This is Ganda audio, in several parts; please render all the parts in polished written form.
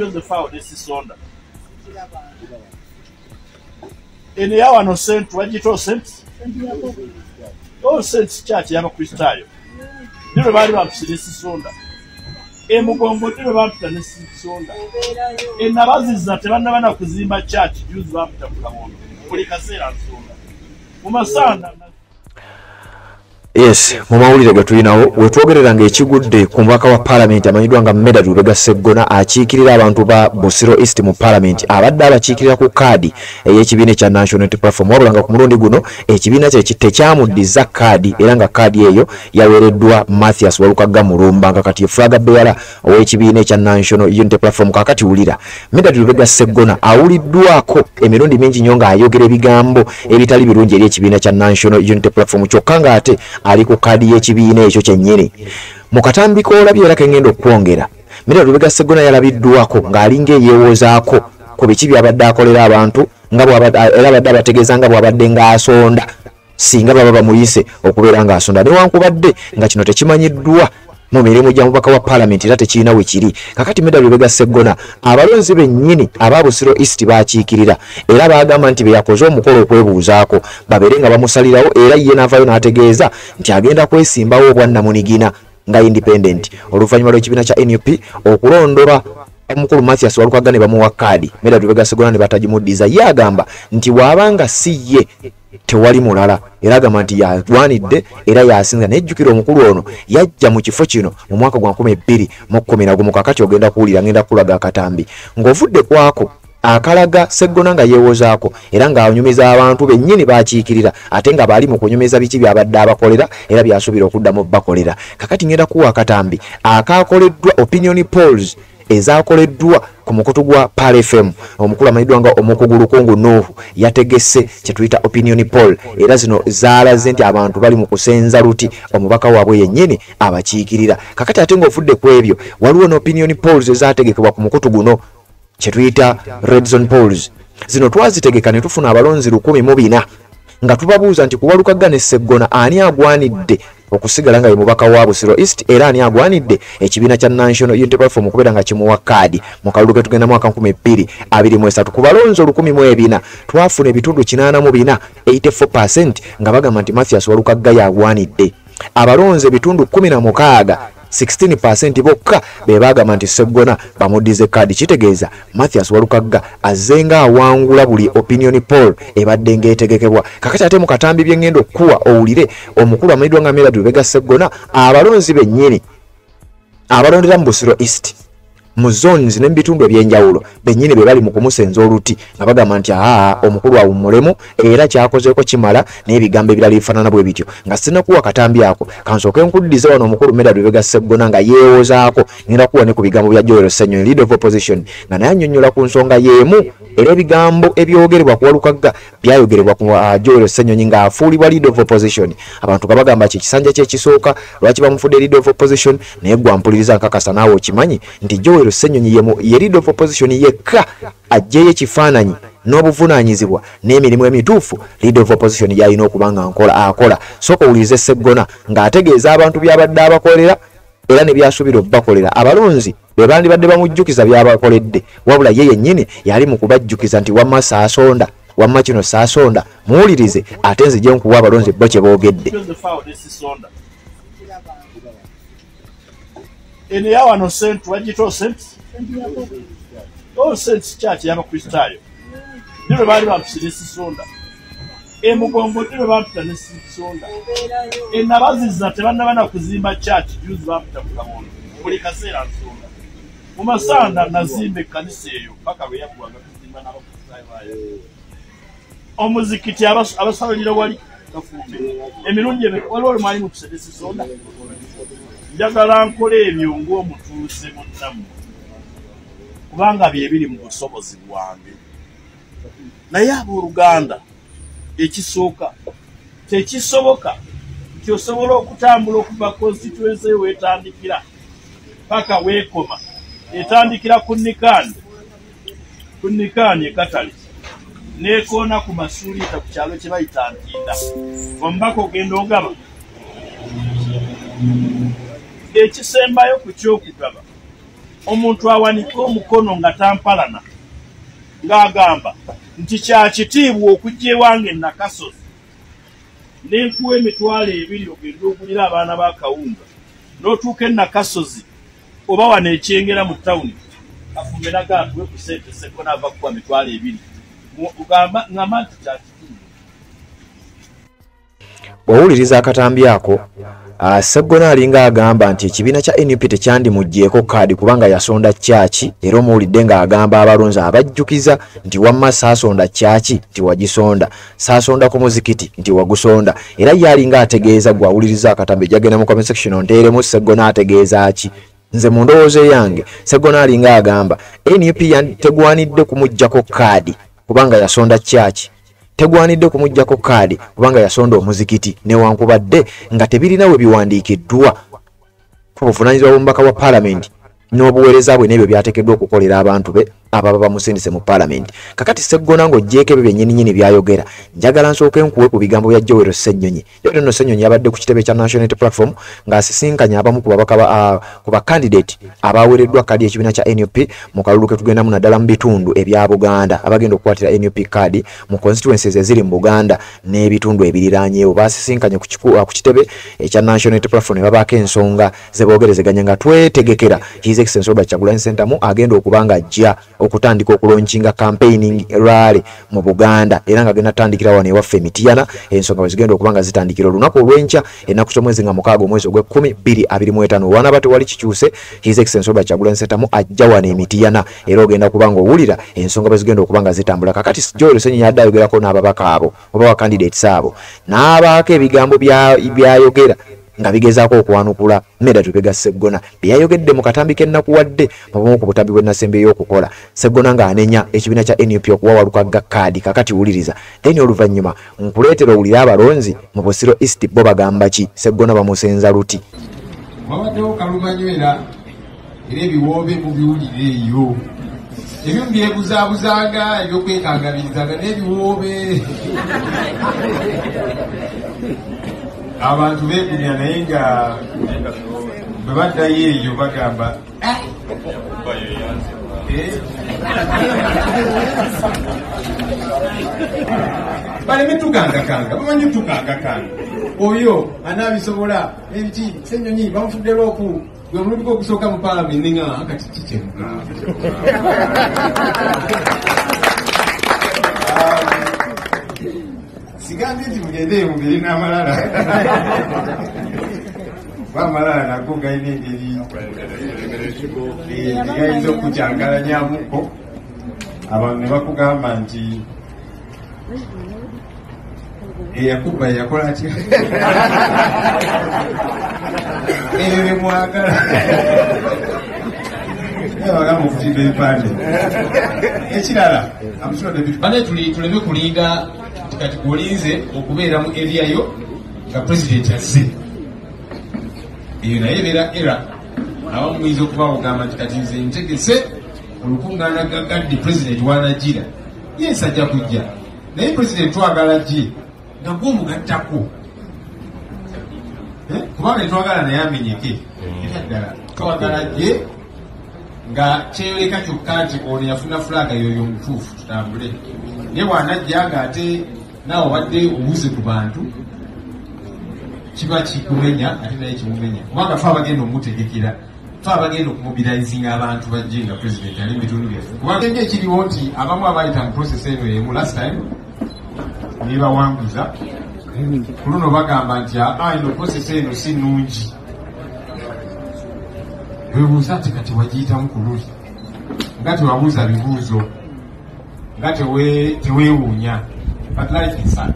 the file this is onda. In the hour no sent, what you told sent? All sent church, Yama Christayo. You remind me of this is onda. Emugongo tiro bapita ne sonda. Enabazi zatebana bana kuzimba church juzi bapita kulamono. Kuli kasera sonda. Mumasanda. Yes, mumawulire gatulinawo wetwogereranga ekigudde ku mubaka wa parliament amanyidwa nga Medard Lubega Sseggona akiikirira abantu ba Busiro East mu parliament abadde abakiikirira ku kaadi ey'ekibiina ekya National Unity Platform wabula nga ku mulundi guno ekibiina kye tekyamuddiza kaadi era nga kaadi eyo yaweereddwa Mathias Walukaga Mulumba nga kati Flaga Bearer ow'ekibiina ekya National Unity Platform kakati wulira Medard Lubega Sseggona awuliddwako emirundi mingi nnyo ng'ayogera ebigambo ebitali birungi eri ekibiina kya National Unity Platform kyokka ng'ate ali ku kaadi y'ekibiina ekyo kyennyini mu katambi koolabye era kengenda okwongera Medard Lubega Sseggona yalabiddwako ng'alinga eyeewozaako ku biki byabadde akolera abantu nga era abadde abategeeza nga bw'abadde ng'asonda singa baba bamuyise okubeera ng'asonda newankubadde nga kino tekimanyiddwa mu mirimu gya mubaka wa parliament era tekirina we kiri kakati Medard Lubega Sseggona abalonzi bennyini aba Busiro East bakiikirira era bagamba nti be yakoze omukolo okwebuuzaako babeere nga bamusalirawo era ye n'avaayo n'ategeeza nti agenda kwesimbawo obwannamunigina nga independent oluvannyuma lw'ekibiina kya NUP okulondola omukulu Mathias Walukaga ne bamuwa kaadi Medard Lubega Sseggona ne batagimuddiza ye agamba nti waabanga si ye tewali mulala era agamba nti yagwanidde era yasinza nejjukira omukulu ono yajja mu kifo kino mu mwaka gwa 2011 kakati ogenda kuwulira ngenda kulaga akatambi ng'ovudde kwako akalaga Sseggona nga yeewozaako era ng'anyumiza abantu bennyini bakiikirira ate nga bali mu kunyumiza biki byabadde abakolera era byasuubira okuddamu bakolera kakati ngenda kuwa akatambi akaakoleddwa opinion polls ezakoleddwa ku mukutu gwa Pal FM omukulu amanyiddwa nga Omukugu Lukungu Nuhu yategese kye tuyita opinion poll era zino zaalaze nti abantu bali mu kusenza luti omubaka waabwe yennyini abakiikirira kakati ate ng'ofudde ku ebyo waliwo n'opinion polls ezategekebwa ku mukutu guno kye tuyita red zone polls zino twazitegeka ne tufuna abalonzi 104 nga tubabuuza nti ku Walukaga ne Sseggona ani agwanidde okusigala nga ye mubaka wa Busiro East era ani agwanidde ekibiina kya National Unity Platform okubeera nga kimuwa kaadi mu kalulu ke tugenda mwaka 2023 ku balonzi 104 twafuna ebitundu 84 84% nga bagamba nti Mathias Walukaga yagwanidde abalonzi ebitundu 16 16% bokka be bagamba nti Sseggona bamuddize kaadi kitegeeza Mathias Walukaga azenga awangula buli opinion poll ebadde ng'etegekebwa kakati ate mu katambi byengendo kuwa owulire omukulu amanyiddwa nga Medard Lubega Sseggona abalonzi bennyini abalondera mu Busiro East mu zones n'ebitundu ebyenjawulo bennyini be bali mu kumusenza oluti nga bagamba nti omukulu awummulemu era kyakozeeko kimala n'ebigambo ebirala bifaanana bwe bityo nga sinakuwa katambi ako kansooke nkuddize wano omukulu Medard Lubega Sseggona nga yeewozaako ngenda kuwa ne ku bigambo bya Joel Ssenyonyi leader of opposition nga naye annyonnyola ku nsonga y'emu era ebigambo ebyogerebwa ku Walukaga byayogerebwa ku Joel Ssenyonyi ng'afuulibwa leader of opposition abantu nga bagamba kyekisanja kyekisooka lwaki bamufudde leader of opposition naye gwampuliriza nkakasa naawe okimanyi nti Joel Ssenyonyi ye leader of opposition yekka ajjeyo ekifaananyi n'obuvunaanyizibwa n'emirimu emituufu leader of opposition gy'alina okuba nga akola sooka owulirize Sseggona ng'ategeeza abantu byabadde abakolera era ne byasuubira okubakolera abalonzi be bandibadde bamujjukiza byabakoledde wabula ye yennyini yali mu kubajjukiza nti wamma saasonda wamma kino saasonda muwulirize ate nzije nkuwa abalonzi bo kye boogedde in the hour no sent, what you told sent? All sent church, Yama Christayo. You remind me of this sonda. Emugongo tiro bapita ne sonda. Enabazi zatebana bana kuzimba church, juzi bapita kulamono. Kuli kasera sonda. Mumasanda nazimbe kanisa eyo paka bwe yakuwaga kuzimba nabo Christayo. Omuzikiti abasalira wali kafumbe. Emirundi waliwo mwali mu kusedesi sonda. Njagala nkole ebyo ng'omutuuze munnamu kubanga bye biri mu busobozi bwange naye abooluganda ekisooka tekisoboka nti osobola okutambula okuva constituency weetandikira paka weekoma etandikira ku Nikaani ekatale neekoona ku Masuuliita ku kyalo kye bayita Ntinda omubaka ogenda ogaba ekisembayo ku kyokugaba omuntu awanika omukono nga tampalana ng'agamba nti kya kitiibwa okujja ewange Nakasozi n'enkuwa $200 ogenda ogulira abaana ba kawunga n'otuuka e Nakasozi oba wano ekyengera mu tawuni afumbe nagatuwe ku ssente Sseggona ava kuba $200 ngamba nti kya kitiibwa. Bw'owuliriza akatambi ako Sseggona alinga agamba nti ekibiina kya NUP tekyandimuggyeko kaadi kubanga yasonda kyaki, era omuwulidde ng'agamba abalonzi abajjukiza nti wamma saasonda kyaki nti wagisonda, saasonda ku muzikiti nti wagusonda. Era ye alinga ategeeza gwe awuliriza akatambi ejjagenda mu comment section onteeremu Sseggona ategeeza ki. Nze mu ndowooza yange Sseggona alinga agamba NUP tegwanidde kumuggyako kaadi kubanga yasonda kyaki, tegwanidde kumuggyako kaadi kubanga yasonda omuzikiti newankubadde nga tebirina we biwandiikiddwa ku buvunaanyizibwa bw'omubaka wa paalamenti n'obuweereza bwe n'ebyo byateekeddwa okukolera abantu be ababa bamusindise mu paalamenti. Kakati Sseggona ng'oggyeko ebyo byennyininyini byayogera, njagala nsooke nkuwe ku bigambo bya Joel Ssenyonyi. Joel Ssenyonyi yabadde ku kitebe kya National Unity Platform ng'asisinkanya abamu ku babaka ku bakandidate abaweereddwa kaadi ekibiina kya NUP mu kalulu ke tugendamu naddala mu bitundu ebya Buganda abagenda okukwatira NUP kaadi mu constituencies eziri mu Buganda n'ebitundu ebiriraanyeewo. Basisinkanye ku kitebe ekya National Unity Platform ne babaako ensonga ze boogerezeganya nga twetegekera His Excellency Robert Kyagulanyi Ssentamu agenda okuba ng'ajja okutandika okulonkinga campaigning rally mu Buganda era nga agenda tandikira wano ewaffe Mityana. Ensonga bwe zigenda okuba nga zitandikira olunaku olw'enkya ennaku z'omwezi nga 6 omwezi ogw'Ekkumi 2025. Wanaba tewali kikyuse, His Excellency Robert Kyagulanyi Ssentamu ajja wano e Mityana era ogenda kuba nga owulira ensonga bwe zigenda okuba nga zitambula. Kakati Joel Ssenyonyi adde ayogerako n'ababaka abo oba wa candidates abo n'abaako ebigambo byayogera nga bigezaako okwanukula Medard Lubega Sseggona byayogedde mu katambi k'ennaku wadde mu bumu ku butambi bw'ennasembe y'okukola. Sseggona ng'anenya ekibiina kya NUP okuwa Walukaga kaadi. Kakati wuliriza then oluvannyuma nkuleetera owulire abalonzi mu Busiro East bo bagamba ki. Sseggona bamusenza luti. Wabaddewo kalumanywera era ebiwoobe mu biwulire eyo ebyo mbyebuzaabuzanga ebyokwekangabirizaga n'ebiwoobe abantu beegunya naye nga bwe baddayo eyo bagamba baleme tukangakanga bamanyi tukangakanga oyo anaabisobola ebiki Ssenyonyi bamufuddewo oku gwe mulundi gwokusooka mu paalamenti nga kati kikyemuka sigambye nti mugende mubiri n'amalala amalala nago galina engeri gayinza okukyangalanyamuko abantu ne bakugamba nti eyakuba yakola atya ebyo bemwagala bagamba okuzimba ebipande ekirala bane tuleme kulinga kati kulinze okubeera mu area yo nga president azze eyo naye beera era abamu muyinza okuba ogamba nti kati nze ntegese olukungaana gagadde president wanagira yensi ajja kujja naye president twagala gye nga gwomugattako kubanga twagala naye amenyeke era ddala twagala gye nga kyeyoleka kyokka nti ono yafuna fulaga yoyo omutuufu tutambule naye wanajja nga ate naawe obadde obuuze ku bantu kiba kikumenya ate naye kimumenya kubanga fe abagenda omutegekera fe abagenda okumobirizinga abantu bajje nga president ali mu bitundu byaffe kubanga enje ekiriwo nti abamu abayita mu process eno emu last time nebawanguza ku luno bagamba nti ino process eno si nnungi webuuza ati kati wagiyitamu ku luli nga tewabuuza bibuuzo nga teweewuunya. But life is sad.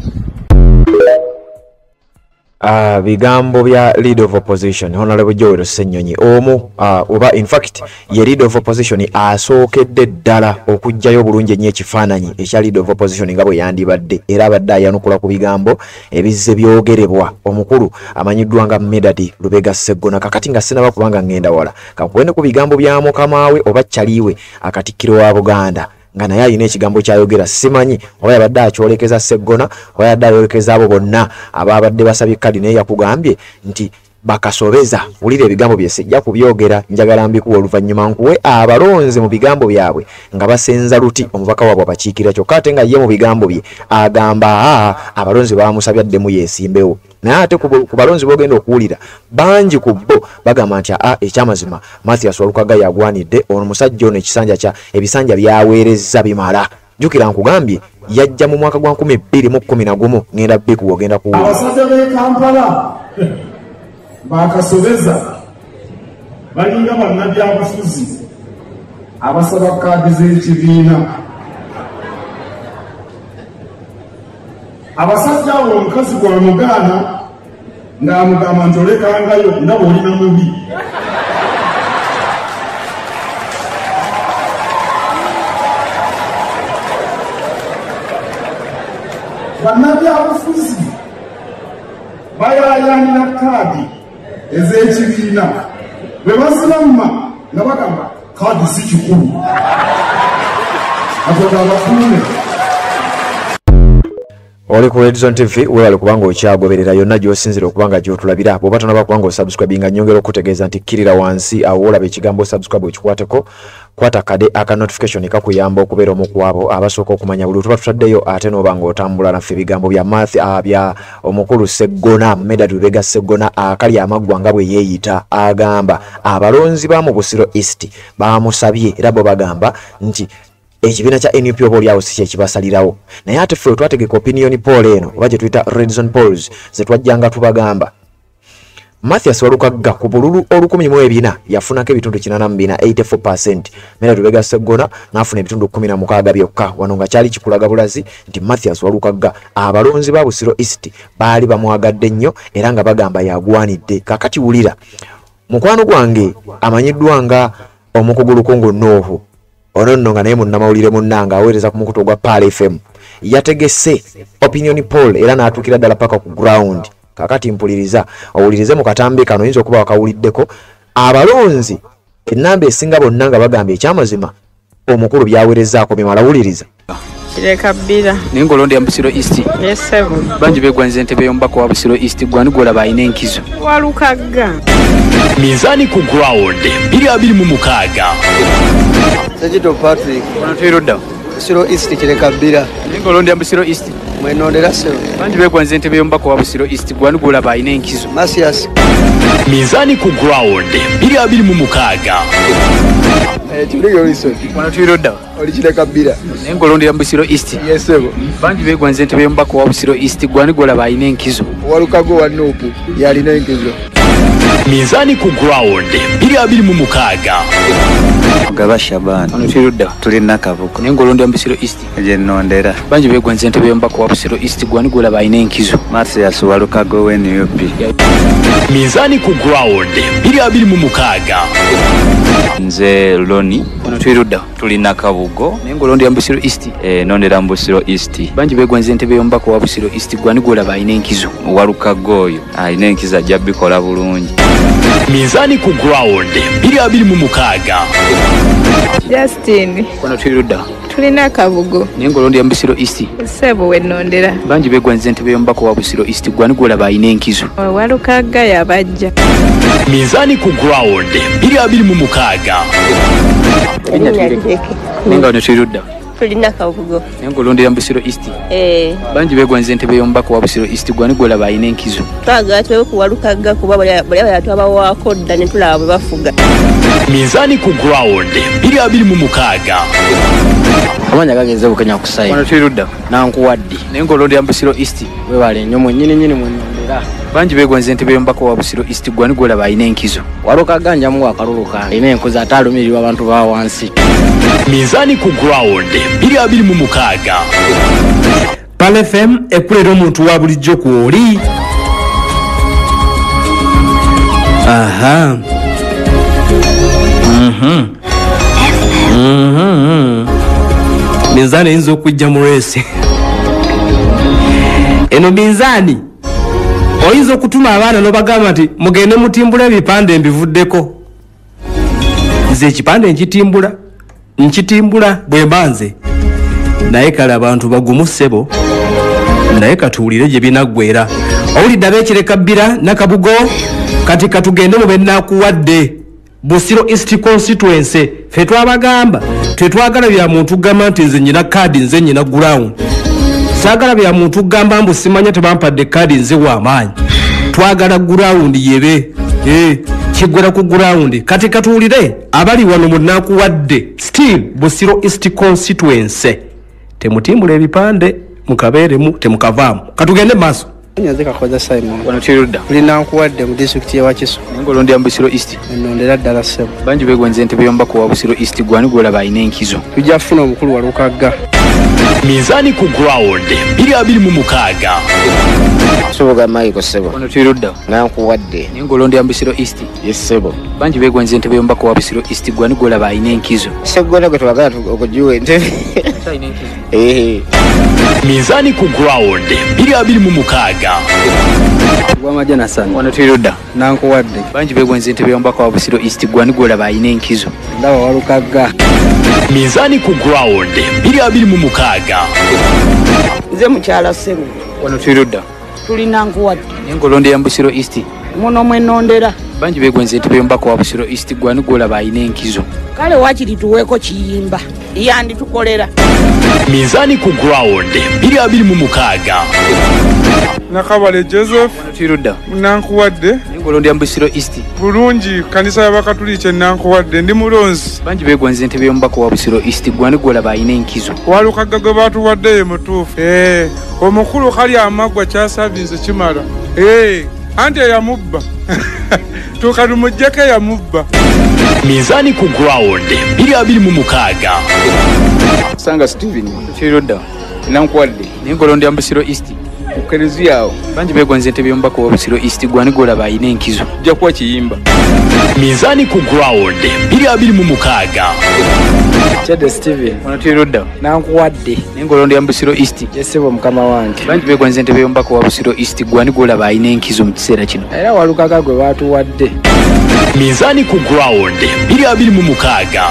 Bigambo bya leader of opposition Honorable Joel Ssenyonyi omu oba in fact ye leader of opposition asookedde ddala okujjayo bulungi ennyo ekifaananyi ekya leader of opposition nga bwe yandibadde era abadde ayanukula ku bigambo ebizze byogerebwa omukulu amanyiddwa nga Medard Lubega Sseggona. Kakati nga sinaba kubanga ngenda wala kakuwene ku bigambo bya mukamaawe oba kyaliwe akatikkiro wa Buganda nga naye alina ekigambo kyayogera simanyi oba yabadde akyolekeza Sseggona oba yabadde ayolekeza abo bonna ababadde basabye kadi naye yakugambye nti bakasobeza ulire ebigambo bye sijja kubyogera njagala mbikuwa oluvannyuma nkuwe abalonzi mu bigambo byabwe nga basenza luti omubaka waabwe abakiikirira kyokka ate nga ye mu bigambo bye agamba abalonzi bamusabye addemu yeesimbewo naye ate ku balonzi bogenda okuwulira bangi ku bo bagamba nti ekyamazima Mathias Walukaga yagwanidde ono musajja ono ebisanja byaweerezza bimala jukira nkugambye yajja mu mwaka gwa 2011 ngenda bikuwa ogenda kuwulira abasajja b'e Kampala bakasobeza balinga bannabyabufuzi abasaba kaadi z'ekibiina abasajja abo omukazi gwa mugaana ng'amugamba nti olekangayo nga bw'olina mubi bannabyabufuzi bayayanira kaadi ez'ekibiina bwe baziramma nga bagamba kaadi si kikulu atoga abakuume oli ku Redzone TV wewale kubanga okyagoberera yonna gy'osinzira okubanga gy'otulabira bw'oba tonaba kubanga osubscribinga nnyongera okutegeeza nti kkirira wansi awo olaba ekigambo subscribe okikwateko kwata kade aka notification kakuyamba okubeera omu ku abo abasooka okumanya buli tuba tutaddeyo ate n'oba ng'otambula naffe ebigambo bya omukulu Sseggona Medad Lubega Sseggona akali amaggwa nga bwe yeeyita agamba abalonzi ba mu Busiro East bamusabye era bo bagamba nti ekibiina kya NUP oba oliawo si kyekibasalirawo naye ate ffe twategeka opinion poll eno oba gye tuyita Redzone polls ze twajjanga tubagamba Mathias Walukaga ku bululu 14 yafunako ebitundu 84% Medad Lubega Sseggona n'afuna ebitundu 16 byokka wano nga kyali kikulaga bulazi nti Mathias Walukaga abalonzi ba Busiro East baali bamwagadde nnyo era nga bagamba yagwanidde kakati wulira mukwano gwange amanyiddwa nga omukugu Lukungu Nuuhu ono nga naye munnamawulire munnanga aweereza ku mukutu gwa Pal FM yategese opinion poll era n'atuukira ddala paka ku ground kakati mpuliriza owulirize mu katambi kano oyinza okuba wakawuliddeko abalonzi ennamba esinga bonna nga bagambye ekyamazima omukulu byaweerezaako bimala wuliriza Kireka bbira nengolondi ya Busiro East yesebu banji begwanze entebe yombako wa Busiro East gwani gola bayina enkizo Walukaga Mizani ku ground 226 Sajito Patrick ono tuirodda Busiro East kireka bbira nengolondi ya Busiro East mwenondera sewe banji begwanze entebe yombako wa Busiro East gwani gola bayina enkizo Mathias Mizani ku ground 226 Tuliyo liso ono tuirodda oli kireka bbira nengolondi ya Busiro East yesebo banji begwanze entebe yombako wa Busiro East gwani gola bayina enkizo Walukaga wa Nuupu yalina enkizo Mizani ku ground 226 Gaba Shaban ono tuirodda tulina kabuko nengolondi ya Busiro East je nondera banji begwanze entebe yombako wa Busiro East gwani gola bayina enkizo Mathias Walukaga we NUP Mizani ku ground 226 nze Loni ono tuirodda tulina kabugo nengolondi ya Busiro East nondera Busiro East banji begwanze entebe yombako wa Busiro East gwani gola bayina enkizo Walukaga oyo ayina enkiza ajja bikola bulungi Mizani ku ground 226 Justin ono tuirodda tulina akabugo nengolondi ya Busiro East sebu wenondera banji begwanze entebe yombako wa Busiro East gwani gola bayina enkizo Walukaga yabajja Mizani ku ground 226 nenga ono tuirodda tulina kabugo nengolondi ya Busiro East banji begwanze entebe yombako wa Busiro East gwani gola bayina enkizo twagala twewe ku Walukaga kuba bali yatwabawaako dda ne tulaba bwe bafuga Mizani ku ground 226 amanya gagenze bukenya kusayi ono tuirodda nankuwaddi nengolondi ya Busiro East webale nnyo mwennyini mwenondera banji begwanze entebe yombako wa Busiro East gwani gola bayina enkizo Walukaga njamu akalulu kange ina enkuza atalumirirwa abantu ba wansi Mizani ku ground 226 Pal FM ekulera omuntu wa bulijjo kwoli aha Mizani eyinza okujja mu reesi eno Mizani oyinza okutuma abaana n'obagamba nti mugende mutimbula ebipande mbivuddeko nze ekipande nkitimbula bwe mbanze naye kale abantu bagumu ssebo naye katuwulire gye binaggwera. Owulidde ab'ekireka bbira Nakabugo, kati katugende mu bennakuwadde Busiro East constituency. Ffe twabagamba tetwagala bya muntu gamba nti nze nyina kaadi nze nyina ground. Saagala bya muntu gamba mbu simanya tebampadde kaadi nze w'amaanyi. Twagala ground yebe. Kiggwera ku ground. Kati katuwulire abali wano munnakuwadde still Busiro East constituency. Temutimbula ebipande mukabeeremu temukavaamu. Katugende maaso. Nyanze Kakoza Simon. Wano Kirudda. Tulina nkuwadde mu district ya Wakiso. Ngolondi ya Busiro East. Ennondera ddala ssebo. Bangi beegonze ntebe y'omubaka wa Busiro East gwani gwolaba ayina enkizo. Tujja kufuna omukulu Walukagga. Mizani ku ground 226. Soboga Maiko Sebo. Wano Kirudda. Nankuwadde. Ngolondi ya Busiro East. Yes Sebo. Bangi beegonze ntebe y'omubaka wa Busiro East gwani gwolaba ayina enkizo. Segona gwe twagala okujuwe ntebe. Ayina enkizo. Mizani ku ground 226. Gwamajana sana. Wano Kirudda. Nankuwadde. Bangi beegonze ntebe y'omubaka wa Busiro East gwani gwolaba ayina enkizo. Ndaba Walukagga. Mizani ku ground 226. Nze mukyala Sebo. Wano Kirudda. Tulina nkuwadde. Ngolondi ya Busiro East. Muno mwenondera. Bangi beegonze ntebe y'omubaka wa Busiro East gwani gwolaba ayina enkizo. Kale wakiri tuweeko kiyimba yanditukolera. Mizani ku ground 226. Nakabale Joseph. Kirudda. Nankuwadde. Ngolondi ya Busiro East. Bulungi kanisa y'Abakatuliki Nankuwadde ndi mulonzi. Bangi beegonze ntebe y'omubaka wa Busiro East gwani gwolaba ayina enkizo. Walukagga gwe batuwadde ye mutuufu. Omukulu kali amaggwa kyasabinze kimala. Anti yamubba. Tukalumujjeko yamubba. Mizani ku ground 226. Sanga Steven. Kirudda. Nankuwadde. Ngolondi ya Busiro East. Ukereziawo. Bangi beegonze ntebe y'omubaka wa Busiro East gwani gwolaba ayina enkizo. Jja kuwa kiyimba. Mizani ku ground 226. Chede Steven. Wano Kirudda. Nankuwadde. Ngolondi ya Busiro East. Yesebo mukama wange. Bangi beegonze ntebe y'omubaka wa Busiro East gwani gwolaba ayina enkizo mu kiseera kino. Era Walukagga gwe batuwadde. Mizani ku ground 226.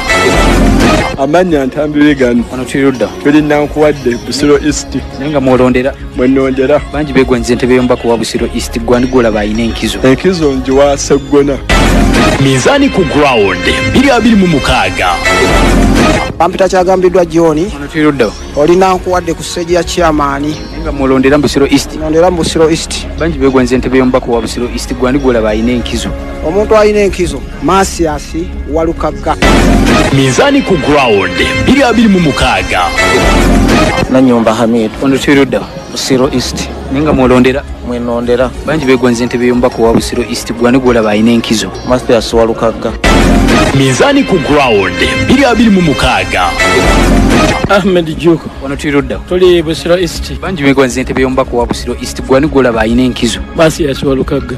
Amanya Ntambirigano. Wano Kirudda. Tuli Nankuwadde Busiro East. Nenga mwolondera. Mwenondera. Bangi beegonze ntebe y'omubaka wa Busiro East gwani gwolaba ayina enkizo. Enkizo njiwa Segona. Mizani ku ground 226. Pampita kyagambiddwa John. Wano Kirudda. Oli Nankuwadde ku stage ya chairman. Nenga mwolondera Busiro East. Nondera Busiro East. Bangi beegonze ntebe y'omubaka wa Busiro East gwani gwolaba ayina enkizo. Omuntu ayina enkizo Masias Walukagga. Mizani ku ground 226. Nanyumba Hamid. Wano Kirudda. Busiro East. Nenga mwolondera. Mwenondera. Bangi beegonze ntebe y'omubaka wa Busiro East gwani gwolaba ayina enkizo. Masias Walukagga. Mizani ku ground 226. Ahmed Juko. Wano Kirudda. Tuli Busiro East. Bangi beegonze ntebe y'omubaka wa Busiro East gwani gwolaba ayina enkizo. Masias Walukagga.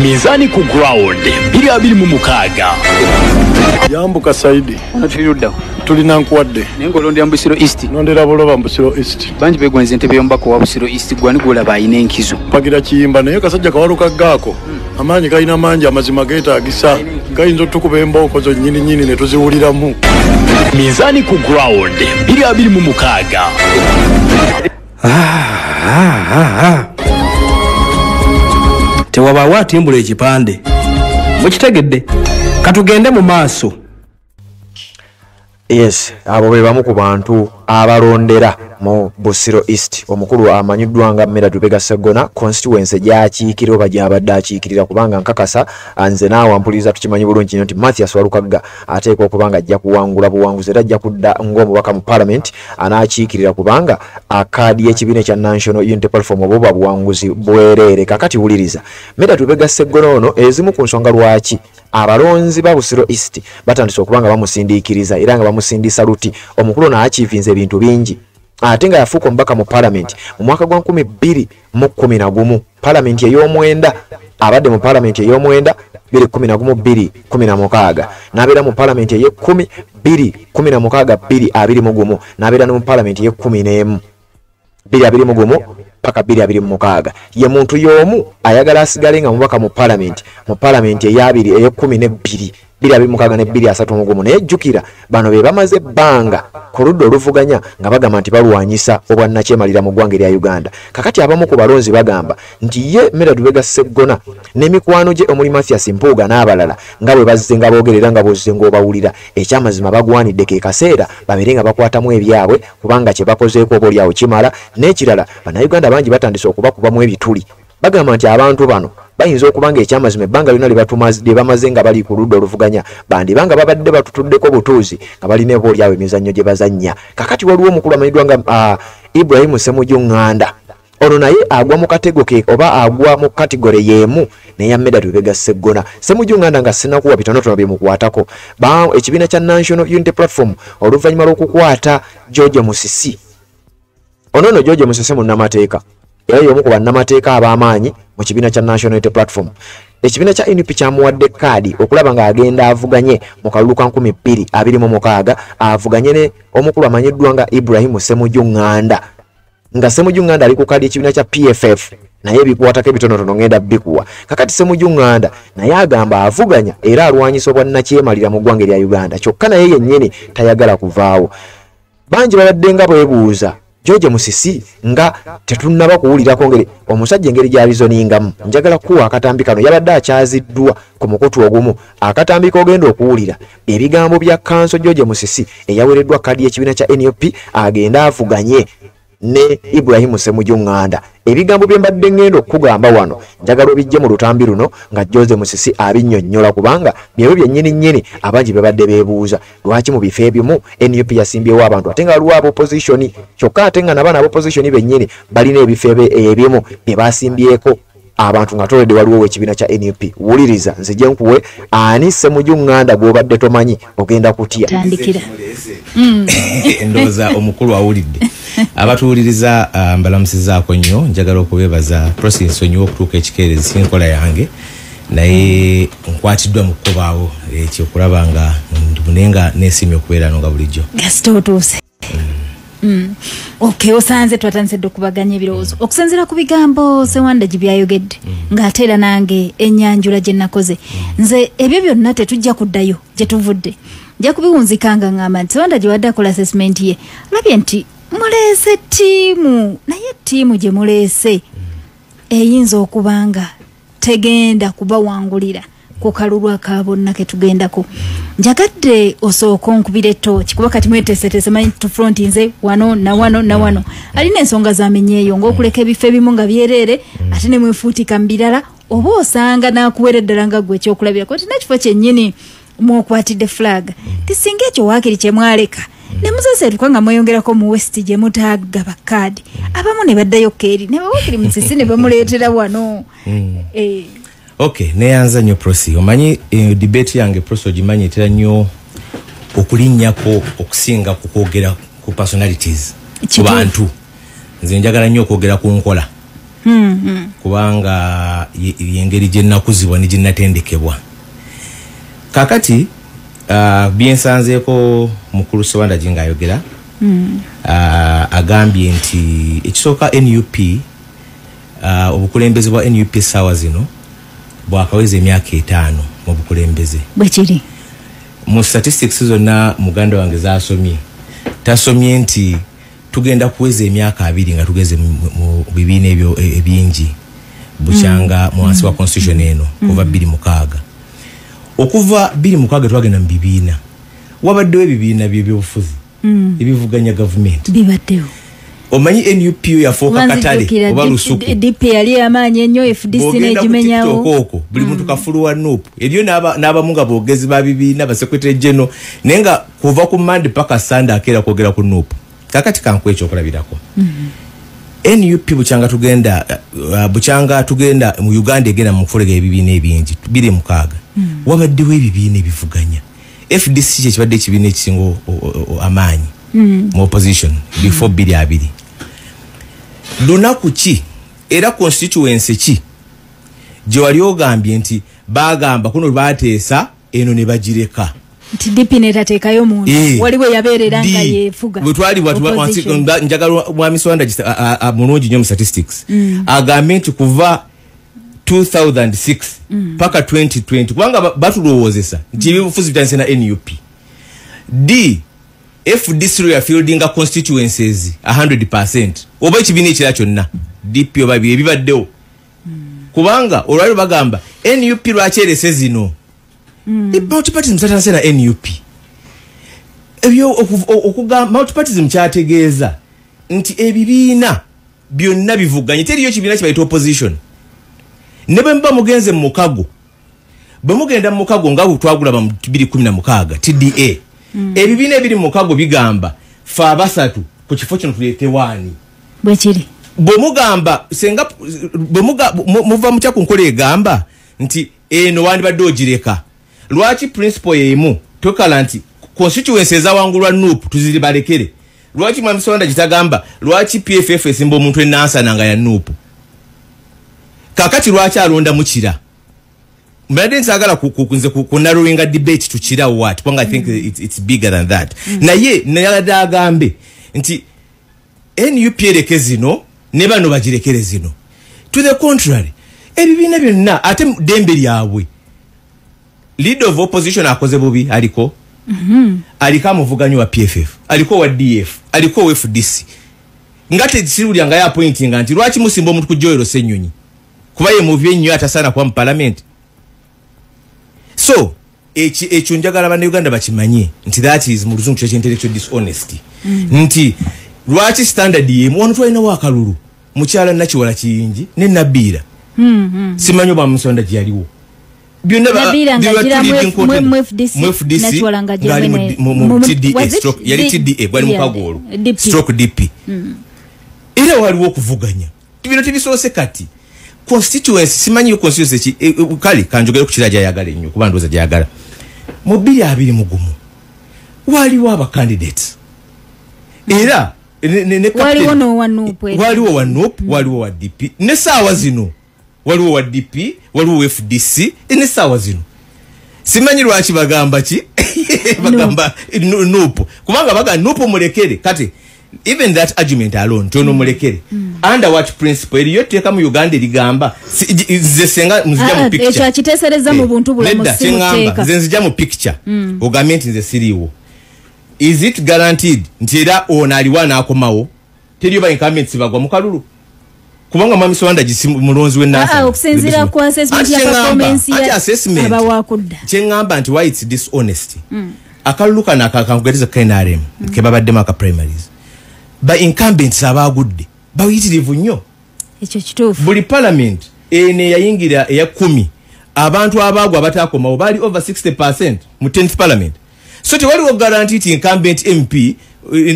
Mizani ku ground 226. Yambuka Saidi. Wano Kirudda. Tuli Nankuwadde. Ngolondi ya Busiro East. Nondera Buloba Busiro East. Bangi beegonze ntebe y'omubaka wa Busiro East gwani gwolaba ayina enkizo. Mpagira kiyimba naye kasajja kawalukaggaako. Amaanyi kalina mangi amazima geetaagisa. Gayinza otukuba embooko zo nnyini ne tuziwuliramu. Mizani ku ground 226. Tewabaawo atimbula ekipande. Mukitegedde. Katugende mu maaso. Yes, abo be bamu ku bantu abalondera mu Busiro East. Omukulu amanyiddwa nga Mmera Tubega Segona constituency gyakiikira oba gyabadde akiikirira kubanga nkakasa nze naawe ampuliza tukimanyi bulungi nti Matias Walukagga ateekwa okubanga ajja kuwangula buwanguzi era ajja kudda ng'omubaka mu parliament anaakiikirira kubanga akaadi y'ekibiina ekya National Unity Platform oba buwanguzi bwereere. Kakati wuliriza Mmera Tubega Segona ono ezimu ku nsonga lwaki abalonzi ba Busiro East batandise okubanga bamusindiikiriza era nga bamusindisa luti omukulu n'achivinze ebintu bingi ate nga yafuuka omubaka mu parliament mu mwaka gwa 2011 parliament ey'omwenda abadde mu parliament ey'omwenda 2011 n'abeera mu parliament ey'ekumi 2016 n'abeera ne mu parliament ey'ekumi 2021 paka 2026 ye muntu y'omu ayagala asigale nga mubaka mu parliament ey'abiri ey'ekumi 12 2026 ne 2031 naye jjukira bano be bamaze banga ku ludda oluvuganya nga bagamba nti balwanyisa obwannakyemalira mu ggwanga erya Uganda. Kakati abamu ku balonzi bagamba nti ye Medard Lubega Sseggona n'emikwano gye omuli Mathias Mpuuga n'abalala nga bwe bazze nga boogerera nga bozze ng'obawulira ekyamazima bagwanidde ke kaseera babeere nga bakwatamu ebyabwe kubanga kye bakozeeko oboolyawo kimala. N'ekirala bannayuganda bangi batandise okubakubamu ebituli bagamba nti abantu bano bayinza okubanga ekyamazima ebbanga lyonna lye bamaze nga bali ku ludda oluvuganya bandibanga babadde batutuddeko butuuzi nga balina oboolyawo emizannyo gye bazannya. Kakati waliwo omukulu amanyiddwa nga Ibrahim Ssemujju Nganda. Ono naye agwa mu katego ke oba agwa mu kategore yeemu neya Medard Lubega Sseggona. Ssemujju Nganda nga sinakuwa bitonotono bye mukwatako ekibiina kya National Unity Platform oluvannyuma lw'okukwata George Musisi. Ono George Musisi munnamateeka era y'omu ku bannamateeka ab'amaanyi mu kibiina kya National Unity Platform. Ekibiina kya NUP kyamuwadde kaadi okulaba nga agenda avuganye mu kalulu ka 2026 avuganye ne omukulu amanyiddwa nga Ibrahim Ssemujju Nganda. Nga Ssemujju Nganda ali ku kaadi ekibiina kya PFF naye bikwatako ebitonotono ngenda bikuwa. Kakati Ssemujju Nganda naye agamba avuganya era alwanyisa obwannakyemalira mu ggwanga erya Uganda kyokka naye yennyini tayagala kuvaawo. Bangi babadde nga bwebuuza George Musisi nga tetunnaba kuwulirako ngeri omusajja engeri gy'abizoningamu. Njagala kuwa akatambi kano yabadde akyaziddwa ku mukutu ogumu. Akatambi k'ogenda okuwulira ebigambo bya Kanso George Musisi eyawereddwa kadi y'ekibiina kya NUP agenda avuganye ne Ibrahim Ssemujju Nganda. Ebigambo bye mbadde ngenda okugamba wano njagala obijje mu lutambi luno nga George Musisi abinnyonnyola kubanga byebyo byennyini abangi babadde beebuuza lwaki mu bifo ebimu NUP yasimbyewo abantu ate nga waliwo ab'opposition kyokka ate nga n'abaana ab'opposition bennyini balina ebifo ebimu bye basimbyeko abantu nga toledde waliwo w'ekibiina kya NUP. Wuliriza nzije nkuwe ani Ssemujju Nganda gw'obadde tomanyi ogenda kutya. Tandikira. Ndowooza omukulu awulidde. Abatuwuliriza mbalamusizaako nnyo njagala okubeebaza process onnyo okutuuka ekikeerezi sinkola yange naye nkwatiddwa mu kkobaawo ekyokulaba nga ndimunenga neesimye okubeera no nga bulijjo. Gasita otuuse. Okay, osanze twatandise okubaganya ebirowoozo okusinziira ku bigambo Ssewanda gye byayogedde ng'ate era nange ennyanjula gye nakoze nze ebyo byonna tetujja kuddayo gye tuvudde nja kubiwunzikanga ng'amba nti Ssewanda gye wadde akola assessment ye olabye nti muleese ttiimu naye ttiimu gye muleese eyinza okubanga tegenda kubawangulira ku kalulu aka bonna ke tugendako. Njagadde osooka onkubira ettooki kuba kati mweteeseteese manyi to front nze wano na wano na wano alina ensonga zamenyeeyo ng'okuleka ebifo ebimu nga byereere ate ne mwefuutika mu birala oba osanga n'akuwera eddala nga ggwe ekyokulabirako nti n'ekifo kyennyini mwokwatidde flag tisinga ekyo waakiri kye mwaleka ne museseetuka nga mweyongerako mu West gye mutaaga bakaadi abamu ne baddayo keeri ne bawaakiri Musisi ne bamuleetera wano. Okay, neyanza nnyo Prosi. Omanyi debate yange Prosi ogimanyi etera nnyo okulinnyako okusinga ku kwogera ku personalities ku bantu. Nze njagala nnyo okwogera ku nkola. Kubanga yengeri gye nnakuzibwa ne gye nnatendekebwa. Kakati byensanzeeko mukulu Ssewanda gye ng'ayogera agambye nti ekisooka NUP obukulembeze bwa NUP essaawa zino bwakaweza emyaka 5 mu bukulembeze bwe kiri mu statistics zonna muganda wange zasomye tasomye nti tugenda kuweza emyaka 2 nga tugeze mu bibiina ebyo ebingi bukyanga mwansi wa constitution eno kuva 26 okuva 26 twagenda mu bibiina wabaddewo ebibiina by'ebyobufuzi ebivuganya government bibaddewo omanyi NUP yafuuka katale oba lusuku DP yali amaanyi ennyo FDC n'egimenyawo okoko buli muntu kafuluwa NUP ebyo n'abamu nga boogezi ba bibiina basekretary general naye nga kuva ku Monday paka Sunday akeera kwogera ku NUP kakati kankwe ekyokulabirako NUP bukyanga tugenda mu Uganda egenda mu kufulega ebibiina ebingi 26 wabaddewo ebibiina ebivuganya FDC kye kibadde ekibiina ekisinga amaanyi mu opposition before 22 lunaku ki era constituency ki gye wali ogambye nti bagamba kuno bateesa eno ne bagireka nti DP netateekayo muntu waliwo yabeerera nga yeefuga bwetwali njagala mwami Ssewanda mulungi nnyo mu statistics agambye nti kuva 2006 paka 2020 kubanga batulowozesa nti ebibufuzi bitandise na NUP. D FDC ya fielding constituencies 100% oba ekibina ekira kyonna DP oba bibaddewo kubanga olwali bagamba NUP lwakyerese zino multipartyism kyatandise na NUP. Ebyo okugamba multipartyism kyategeeza nti ebibiina byonna bivuganye teriyo kibiina kibayita opposition. Ne bwe mba mugenze mu mukago bwe mugenda mu mukago nga twagulaba mu 2016 TDA ebibiina ebiri mu mukago bigamba fa abasatu ku kifo kino tuleete wani bwe kiri bwe mugamba senga bwe muva mu kyako nkola egamba nti eno wandibadde ogireka lwaki principle yemu tokala nti constituencies zawangulwa NUP tuziribalekere lwaki Mwami Sawanda kitagamba lwaki PFF esimba omuntu enansananga ya NUP kakati lwaki alonda mukira mbadde nsagala kunze kunarrowinga debate tukira what panga I think it's bigger than that naye nayala agambe nti NUP ereke zino ne bano bagirekere zino to the contrary ebibiina byonna ate dembe lyabwe leader of opposition akoze bubi aliko aliko amuvuganyi wa PFF aliko wa DF aliko wa FDC ngate kisirulya nga ya appointing nti lwaki musimba omuntu kujoyero senyonyi kuba ye muvye nnyo atasana kwa mu parliament. So ekyo njagala bana Uganda bakimanye nti that is mu luzungu intellectual dishonesty nti lwaki standard yemu ono twalina wakalulu mukyala nakiwala kiyingi ne Nabira simanyo ba Musonda gyaliwo byonna mu FDC nakiwala nga gyali mu TDA stroke yali TDA gwali mukagolo stroke DP era waliwo okuvuganya bino tibisoose kati constituency simanyi constituency kali kanjogere ku kiraja yagala nnyo kuba ndoza gyagala mu 2020 waliwo aba candidates era waliwo no wa NUP waliwo wa DP ne sawa zino waliwo wa DP waliwo FDC ne sawa zino simanyi lwaki bagamba ki bagamba NUP kubanga baga NUP mulekere kati even that argument alone tono mulekere under what principle eriyo teka mu Uganda ligamba ze senga muzija mu picture echa kitesereza mu buntu bula musiteka nzija mu picture government nze siriwo is it guaranteed ntira ona aliwana akomawo teriyo ba incumbents bagwa mu kalulu kubanga Mwami Sawanda mulonzi we nasa okusinzira ku assessment ya performance ya abawakudda kyengamba nti why it's dishonesty akalulu kana akakankugereza KNRM kebabadde maka primaries ba incumbents abagudde bawitirivu nnyo ekyo kituufu buli parliament ene yayingira eya 10 abantu abagwa batakomawo bali over 60% mu 10th parliament so tewaliwo guarantee ti incumbent MP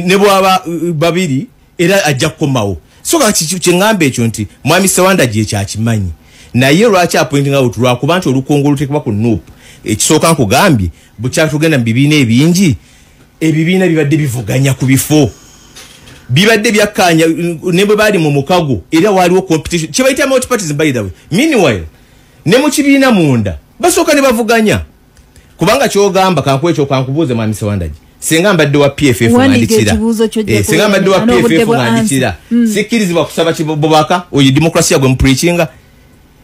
ne bwaba babiri era ajja kukomawo so kakyengambe ekyo nti Mwami Sawanda gye kyakimanyi naye lwaki appointing out lwakuba nti olukongo lutekebwa ku NUP ekisooka nkugambye bukyatugenda mu bibiina ebingi ebibiina bibadde bivuganya ku bifo bibadde byakanya ne bwe bali mu mukago era waliwo competition kibayita multipartyism by the way meanwhile ne mu kibiina munda basooka ne bavuganya kubanga kyogamba kankwecho kankubuuze Mwami Sawanda senga mbadde wa PFF ngandikira senga mbadde wa PFF ngandikira sikirizibwa kusaba kibobaka oyi demokrasia gwe mpreachinga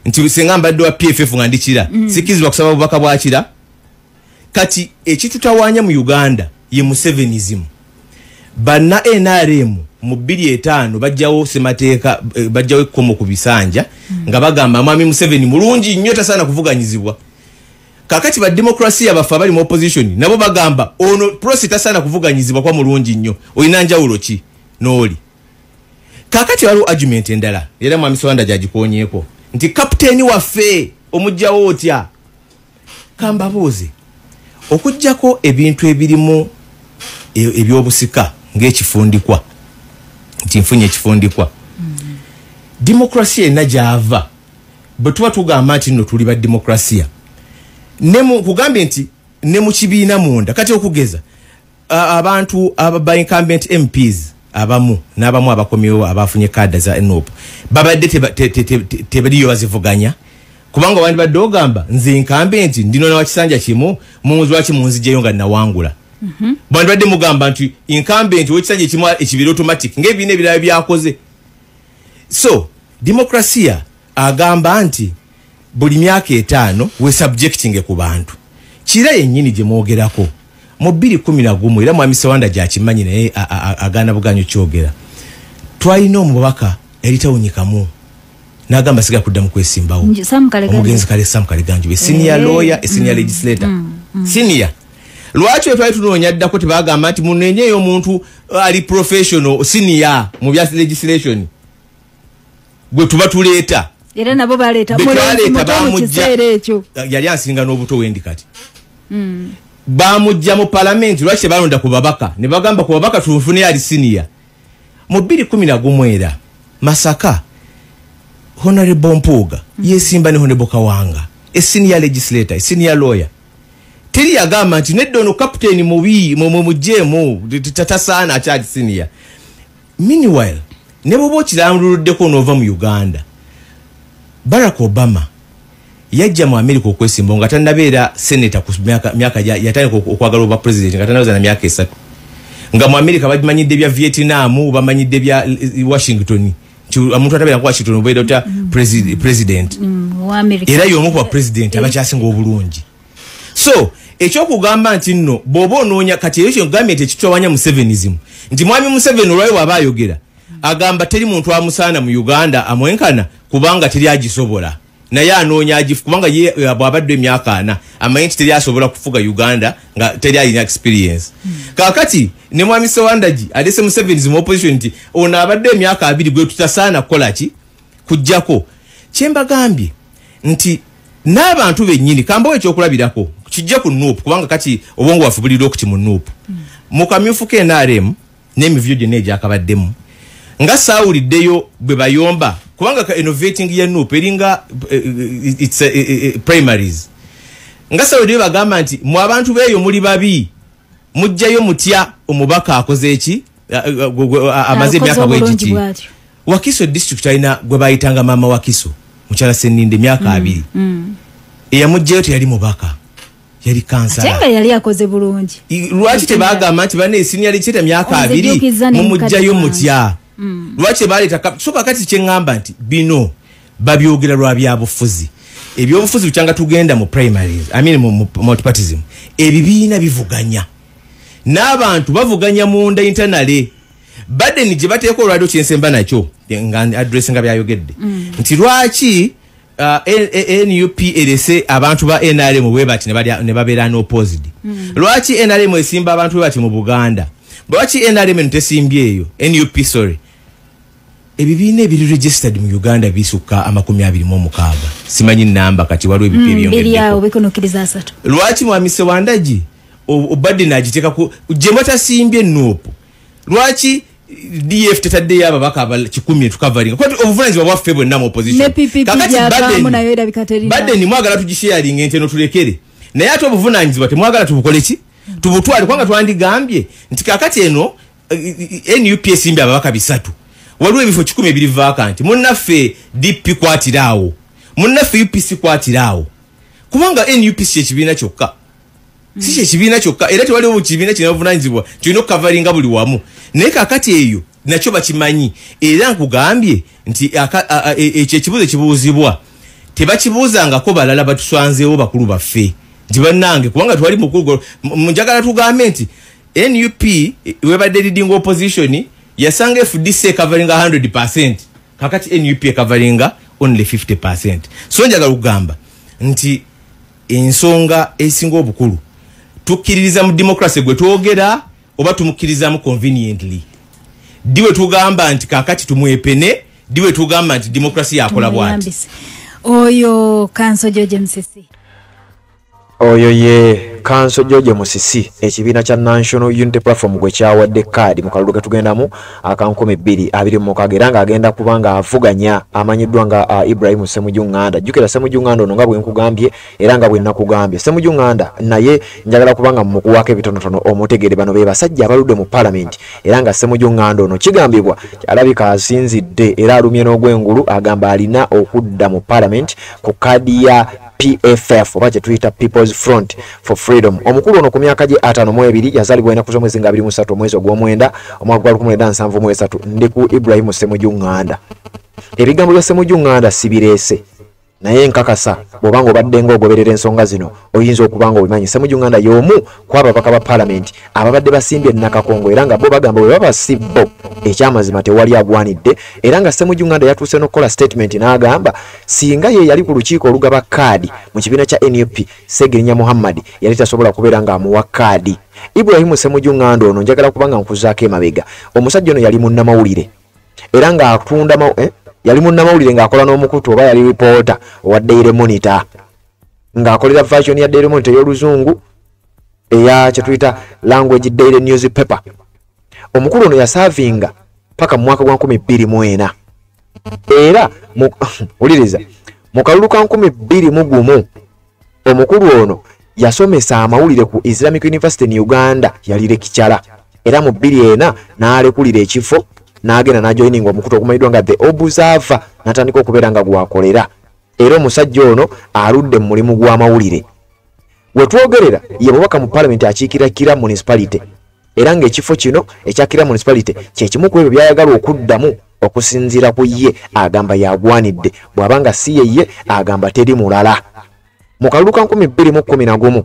nti senga mbadde wa PFF ngandikira sikirizibwa kusaba bobaka bwakira kati ekitutawanya mu Uganda ye Musevenism bana NRM mu 2005 bajjawo semateeka bajjawo ekkomo ku bisanja nga bagamba Mwami Museveni mulungi nnyo tasana kuvuganyizibwa kakati ba demokrasia bafa bali mu opposition nabo bagamba ono process tasana kuvuganyizibwa kwa mulungi nnyo oyina njawulo ki noli kakati waliwo argument endala era Mwami Sawanda jagikonyeko nti captain waffe omujjawo otya kambabuuze okujjako ebintu ebirimu ebyobusika ng'ekifundikwa nti nfunye ekifundikwa demokrasia ena gyava bwe tuba tugamba nti nno tuli ba demokrasia kugambye nti ne mu kibiina munda kati okugeza abantu aba incumbent MPs abamu n'abamu abakomyewo abafunye kada za NUP babadde tebaliyo bazivuganya kubanga wandi badde ogamba nze incumbent ndino na wakisanja kimu munzi waki munzijeyo nga nawangula bandi badde mugamba nti incumbent wekisanja kimu ekibiri automatic ng'ebibiina ebirala byakoze so demokrasia agamba nti buli myaka 5 we subjecting ku bantu kira yennyini gye mwogerako mu 2011 era mwami Sewanda gyakimanyi naye agana buganyo kyogera twalina omubaka yali tawunyikamu n'agamba siga kuddamu kwesimbawo omugenzi kale Sam Kaleganju senior lawyer senior legislator senior lwaki twali tunoonya ddako tebagamba nti munenyeyo omuntu ali professional senior mu bya legislation gwe tuba tuleeta era nabo baleeta mu kiseera ekyo yali asinga n'obuto wendi kati bamujja mu parliament lwaki balonda ku babaka ne bagamba ku babaka tunfune ali senior mu 2011 era Masaka Honorable Mpuuga yesimba ne Honorable Kawanga a senior legislator a senior lawyer teri yagamba nti neddo no captain mubi mu jemu tatasana akyali senior. Meanwhile nebo bokiramuluddeko n'ova mu Uganda Barack Obama yajja mu America okwesimba nga tannabeera senator ku myaka yatandika okwagala oba president nga tannaza na myaka 3 nga mu America bamanyidde bya Vietnam bamanyidde bya Washington omuntu atabeera ku Washington obeera ota president wa America era yomu ku president abakyasinga obulungi. So ekyokugamba nti nno bobo onoonya kati ekyo government ekitwawanya mu Sevenism nti mwami Museveni olwayo waba ayogera agamba teri muntu amusaana mu Uganda amwenkana kubanga teri agisobola naye anoonya agifu kubanga ye bwabadde emyaka 4 amanyi nti teri asobola kufuga Uganda nga teri alina experience. Kakati ne mwami Sewandagi alese mu Sevenism opposition nti ono abadde emyaka 2 gwe tutasaana kukola ki kujjako kyembagambye nti n'abantu bennyini kambawe ekyokulabirako kijja ku NUP kubanga kati obwongo wafubulira okuti mu NUP mu kamyufu ke NRM n'emivyo gyonna egyakabaddemu nga saawuliddeyo bwe bayomba kubanga ka innovating ya NUP eringa it's primaries nga saawuliddeyo bagamba nti mu abantu beeyo muli babi mujjayo mutya omubaka akoze eki amaze emyaka bwegiti Wakiso district alina gwe bayitanga mama Wakiso mukyala Seninde myaka 2 eyamujjayo teyali mubaka yali kansala atenga yali akoze bulungi lwaki tebagamba nti bane senior legislator myaka 2 mumujjayo mutya lwaki baleta so kakati kyengamba nti bino babyogera lwa byabufuzi ebyobufuzi bikyanga tugenda mu primaries mu multipartyism ebibiina bivuganya n'abantu bavuganya munda internally Biden gye bateeka olwaliro kyensemba nakyo nga address nga byayogedde nti lwaki NUP erese abantu ba NRM webati ne babeera n'opposed lwaki NRM esimba abantu webati mu Buganda lwaki NRM ntesimbye eyo NUP sorry ebibiina ebiri registered mu Uganda bisukka 26 simanyi namba kati waliwo ebipi ebyongeddeko lwaki mwami Sewandagi Biden agiteeka ku gye batasimbye NUP lwaki DF tetadde yaba baka 10 tukavaringa kwati obuvunanyizibwa bwaffe bwonna mu opposition kakati Biden mwagala tugisharing enteno tulekere naye ate obuvunanyizibwa temwagala tubukole ki tubutwale kwanga twandigambye nti kakati eno NUP esimbi ababaka 3 waliwo ebifo 10 ebiri vacant munnaffe DP kwatirawo munnaffe UPC kwatirawo kubanga NUP si ekibiina kyokka si ekibiina kyokka era tewaliwo kibiina kinavunanyizibwa kirina okukavaringa buli wamu naye kakati eyo nakyo bakimanyi era nkugambye nti ekyo ekibuuzo ekibuuzibwa tebakibuuzangako balala batuswanzeewo bakulu baffe nti bannange kubanga twali mukulu njagala tugambe nti NUP webadde leading opposition yasanga FDC coveringa 100% kakati NUP coveringa only 50%. So njagala kugamba nti ensonga esinga obukulu tukkiririza mu democracy gwe twogera oba tumukkiriza mu conveniently diwe tugamba nti kakati tumwepene diwe tugamba nti democracy yakola bwati oyo Kanso George Musisi oyo ye Kanso George Musisi ekibiina kya National Unity Platform gwe kyawadde kaadi mu kalulu ketugendamu akankome 2 era nga agenda kubanga avuganya amanyiddwa nga Ibrahim Ssemujju-Nganda jjukira Ssemujju-Nganda ono nga bwe nkugambye era nga bwe nakugambye Ssemujju-Nganda naye njagala kubanga mu kuwaako ebitonotono omutegere bano be basajja abaludde mu parliament era nga Ssemujju-Nganda ono kigambibwa alabika asinzidde era alumye n'ogwengulu agamba alina okudda mu parliament ku kaadi ya PFF oba kye tuyita People's Front for Freedom. Omukulu ono ku myaka gye 52 yazaalibwa ena ku mwezi nga 23 omwezi ogw'omwenda omwaka gwa 1973 ndi ku Ibrahim Ssemujju-Nganda. Ebigambo bya Ssemujju-Nganda sibireese naye nkakasa bw'obanga obadde ng'ogoberera ensonga zino oyinza okubanga obimanyi. Ssemujju Nganda y'omu ku ababaka ba paalamenti ababadde basimbye Nakakongo era nga bo bagamba bwe baba si bo ekyamazima tewali agwanidde, era nga Ssemujju Nganda yatuuse n'okukola statement n'agamba singa ye yali ku lukiiko olugaba kaadi mu kibiina kya NUP Ssegirinya Muhammad yali tasobola kubeera ng'amuwa kaadi. Ibrahim Ssemujju Nganda ono njagala kubanga nkuzaako emabega, omusajja ono yali munnamawulire era ng'atunda yali munnamawulire ng'akola n'omukutu oba yali reporter owa Daily Monitor ng'akolera version ya Daily Monitor y'oluzungu eya kye tuyita language daily newspaper. Omukulu ono yasavinga paka mu mwaka gwa 2024 era uliriza mu kalulu ka 2021 omukulu ono yasomesa amawulire ku Islamic University in Uganda yali lekikyala era mu 2004 n'alekulira ekifo n'agenda n'ajoininga omukutu okumanyiddwa nga The Observer n'atandika okubeera nga gwakolera. Era omusajja ono aludde mu mulimu gw'amawulire. We twogerera ye mubaka mu paalamenti akiikira Kira municipality era ng'ekifo kino ekya Kira municipality kye kimu ku ebyo byayagala okuddamu okusinziira ku ye agamba yagwanidde, bw'abanga si ye agamba teri mulala. Mu kalulu ka 2011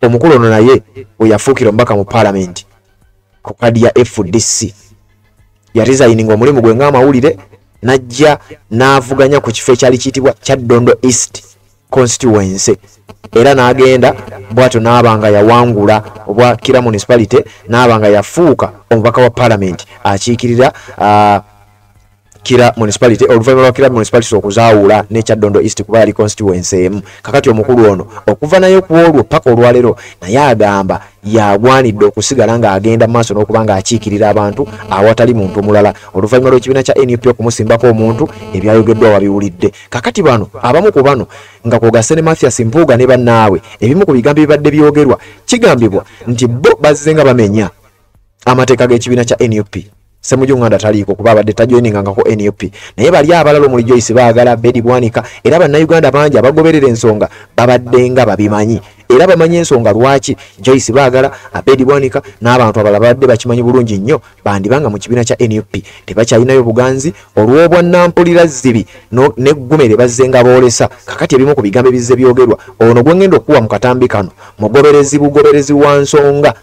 omukulu ono naye we yafuukira omubaka mu paalamenti ku kadi ya FDC yaresigninga omulimu gwe ng'amawulire najja n'avuganya ku kifo ekyali kiyitibwa Kyaddondo East constituency era n'agenda bw'atyo n'abanga yawangula obwa Kira municipality n'abanga yafuuka omubaka wa paalamenti akiikirira Kira municipality oluvannyuma lwa Kira municipality okuzaawula ne Kyaddondo East kuba yali constituency emu. Kakati omukulu ono okuva naye ku olwo paka olwalero naye agamba yagwanidde okusigala ng'agenda maaso n'okuba ng'akiikirira abantu awatali muntu mulala oluvannyuma lw'ekibiina kya NUP okumusimbako omuntu ebyayogeddwa wabiwulidde. Kakati bano abamu ku bano nga kwogase ne Mathias Mpuuga ne bannaawe ebimu ku bigambo ebibadde byogera kigambibwa nti bo bazze nga bamenya amateeka g'ekibiina kya NUP. Ssemujju Nganda taliiko kuba abadde tajoiningangako NUP naye bali abalala omuli Joyce baagala Bedi Bwanika era bannayuganda bangi abagoberera ensonga babadde nga babimanyi era bamanyi ensonga lwaki Joyce baagala Bedi Bwanika n'abantu abalala babadde bakimanyi bulungi nnyo bandibanga mu kibiina kya NUP tebakyalinayo buganzi olw'obwannampulira zzibi n'eggumere bazze nga boolesa. Kakati ebimu ku bigambo ebizze byogerwa ono gwe ngenda okuwa mu katambi kano bugoberezi wa nsonga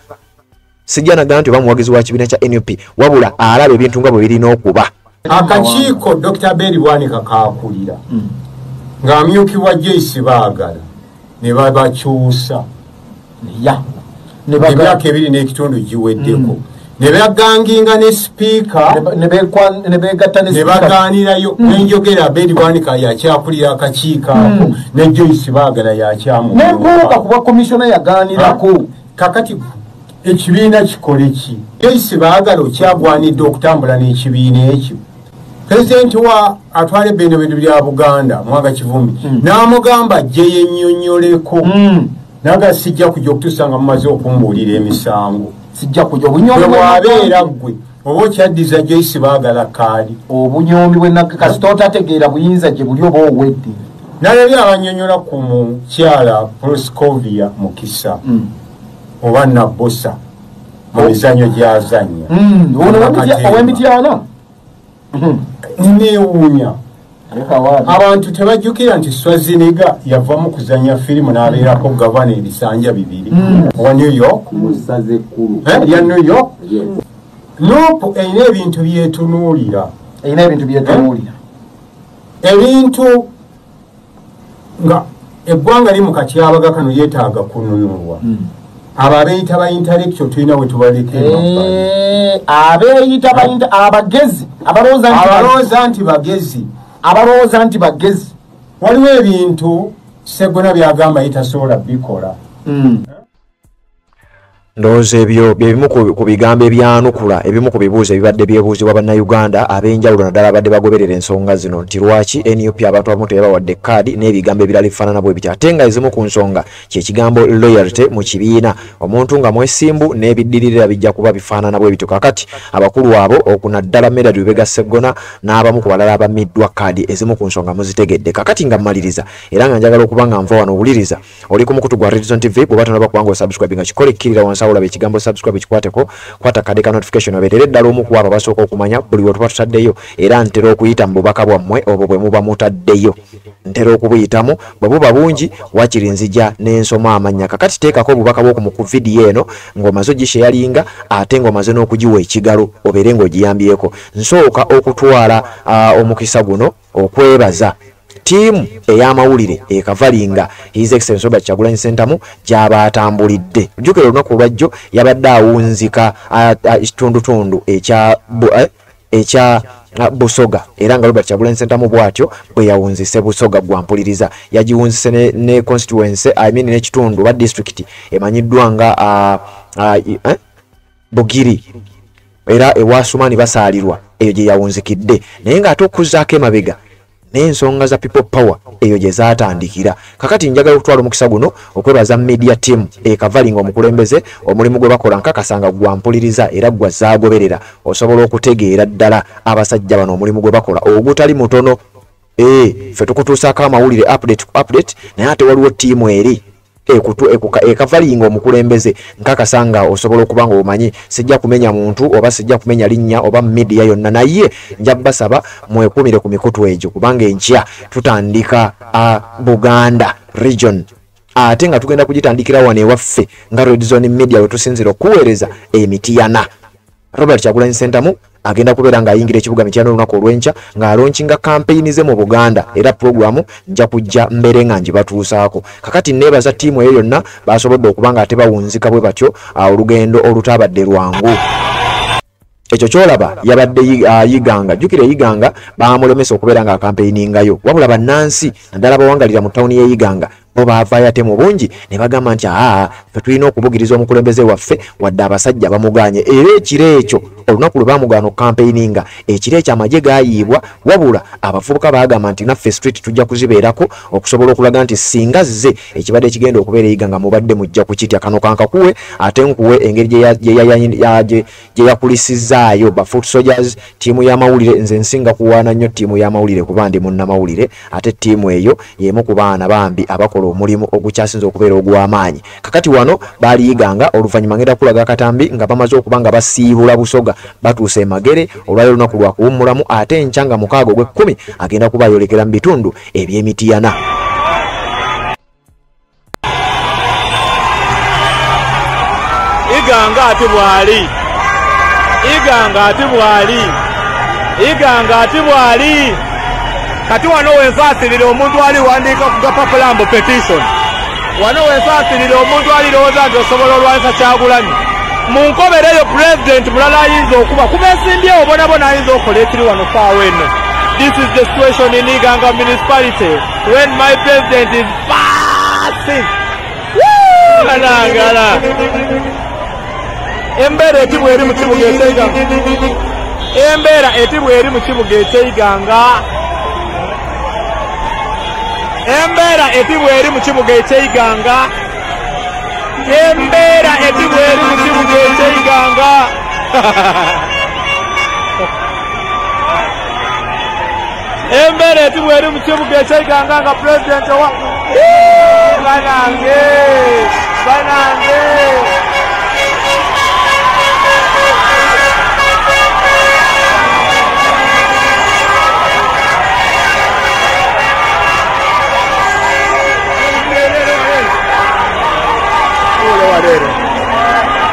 sijja nagaa nti bamuwagizi wa kibiina kya NUP wabula alaba ebintu nga bwe birina okuba. Akakiiko Dr. Bedi Bwanika kaakulira ng'amyukibwa Joyce baagala ne babakyusa emyaka ebiri n'ekitundu giweddeko ne baganginga ne sipiika ne bagaanirayo n'enjogera Bedi Bwanika yakyakulira akakiiko ako ne Joyce baagala yakyamunebuuka kuba komisiona yagaanirako. Kakati ekibiina kikole ki? Joyce baagala okyagwanidde okutambula n'ekibiina ekyo. Pulezidenti wa atwala ebbendebendo bya Buganda Mwanga Kivumbi n'amugamba ajje yennyonnyoleko naga sijja kujja okutusanga mumaze okumbuulira emisango sijja kujja obunyomi bwabeera ggwe oba okyaddiza Joyce baagala kaadi obunyomi bwe nakasita otategeera buyinza gye buli oba owedde. Nalabye abannyonnyola ku mukyala Proscovia Mukisa oba Nabosa mu mizannyo gy'azannya ow'Emityana neewuunya abantu tebajjukira nti Schwarzenegger yava mu kuzannya firimu n'abeerako gavana ebisanja 2 owa New York ya New York. Nopu erina ebintu byetunuulira ebintu nga eggwanga limu katyabaga kano yeetaaga kununulwa. Abo abeeyita ba intellectual tulina we tubaleka abeeyita abagezi abalowooza nti bagezi waliwo ebintu Sseggona byagamba yitasobola bikola. Ndowooza ebyo byebimu ku bigambo ebyanukula ebimu ku bibuuzo ebibadde byebuuzibwa bannayuganda ab'enjawulo naddala abadde bagoberera ensonga zino nti lwaki NUP abantu abamu tebawadde kaadi n'ebigambo ebirala ebifaanana bwe bityo ate nga ezimu ku nsonga kyekigambo loyalty mu kibiina omuntu nga mwesimbu n'ebiddiririra bijja kuba bifaanana bwe bityo. Kakati abakulu abo okunaddala Medard Lubega Sseggona n'abamu ku balala abammiddwa kaadi ezimu ku nsonga muzitegedde. Kakati nga mmaliriza era nga njagala okuba nga nva wano owuliriza oli ku mukutu gwa Red Zone TV bw'oba tonaba kubanga osubscribe nga kikole kkirira wansi saula be kigambo subscribe kikwateko kwata kadeka notification abetere ddala omu ku abo basooka okumanya buli we tuba tutaddeyo era ntera okuyita mu bubaka bwammwe obwo bwe muba mutaddeyo ntera okubuyitamu bwe buba bungi wakiri nzija n'ensoma amanya kakati teekako obubaka bw'okumu ku vidiyo eno ng'omaze ogisharinga ate ng'omaze n'okugiwa ekigalo obeere ng'ogiyambyeko nsooka okutwala omukisa guno okwebaza tiimu ey'amawulire ekavalinga His Excellency Robert Kyagulanyi Ssentamu gy'aba atambulidde jjukira olunaku olwajjo yabadde awunzika ekitundutundu ekya Busoga era nga Robert Kyagulanyi Ssentamu bw'atyo bwe yawunzise Busoga gwampuliriza yagiwunzise ne constituency n'ekitundu ba district emanyiddwa nga Bugiri era ewasumani basaalirwa eyo gye yawunzikidde naye ng'ate okuzzaako emabega n'ensonga za people power eyo gye zaatandikira kakati njagala okutwala omukisa guno okwebaza media team ekavalinga omukulembeze omulimu gwe bakola nkakasanga gwampuliriza era gwa zaagoberera osobola okutegeera ddala abasajja bano omulimu gwe bakola ogutali mutono ffe tukutuusaako amawulire update naye ate waliwo tiimu eri ekavalinga omukulembeze nkakasanga osobola okuba nga omanyi sijja kumenya muntu oba sijja kumenya linnya oba media yonna naye nja basaba mwekumire ku mikutu egyo kubanga enkya tutandika Buganda region ate nga tugenda kugitandikira wano ewaffe nga Red Zone Media we tusinzira okuweereza emitiyana Robert Kyagulanyi Ssentamu agenda kubeera ng'ayingira ekibuga Mityana olunaku olw'enkya ng'alonkinga kampeyini ze mu Buganda era programu nja kujja mbere nga ngibatuusaako kakati neebaza ttiimu eyo yonna basobodde okuba nga ate bawunzika bwe batyo olugendo olutabadde lwangu ekyo kyolaba yabadde yiganga jjukira yiganga baamulemesa okubeera nga akampeyiningayo wabula bannansi naddala bawangalira mu tawuni y'eyiganga bo baavaayo ate mu bungi ne bagamba nti ffe tulina okubugiriza omukulembeze waffe wadde abasajja bamuganye era ekiro ekyo olunaku lwe baamugaana okukampeyininga ekiro ekyo amagye gaayiibwa wabula abavubuka baagamba nti naffe street tujja kuzibeerako okusobola okulaga nti singa zze ekibadde ekigenda okubeera eyiganga mubadde mujja kukitya kano kankakuwe ate nkuwe engeri gye yakulisizaayo ba foot soldiers ttiimu y'amawulire nze nsinga kuwaana nnyo ttiimu y'amawulire kuba ndi munnamawulire ate ttiimu eyo y'emu ku baana bambi abakola omulimu ogukyasinza okubeera ogw'amaanyi kakati wano baali yiganga oluvannyuma ngenda kulaga akatambi nga bamaze okuba nga basiibula Busoga batuuse emagere olwali olunaku lwa kuwummulamu ate enkya nga 6 ogw'ekkumi agenda kuba ayolekera mu bitundu eby'emitiyana iganga ate bwali kati wano wensaasirira omuntu ali wandiika ku gapapulambo petition wano wensaasirira omuntu alirowooza nti osobola olwanyisa Kyagulanyi munkobereyo president mulala ayinza okuba kubeesimbyewo bonabona ayinza okola ekiri wano faawo eno. This is the situation in Iganga municipality when my president is passing. Kanangala embeera eti bweri mu kibuga eky'Iganga embeera eti bweri mu kibuga eky'Iganga embeera eti bweri mu kibuga eky'Iganga embeera eti bweri mu kibuga eky'Iganga embeera eti bweri mu kibuga eky'Iganga nga president wa banange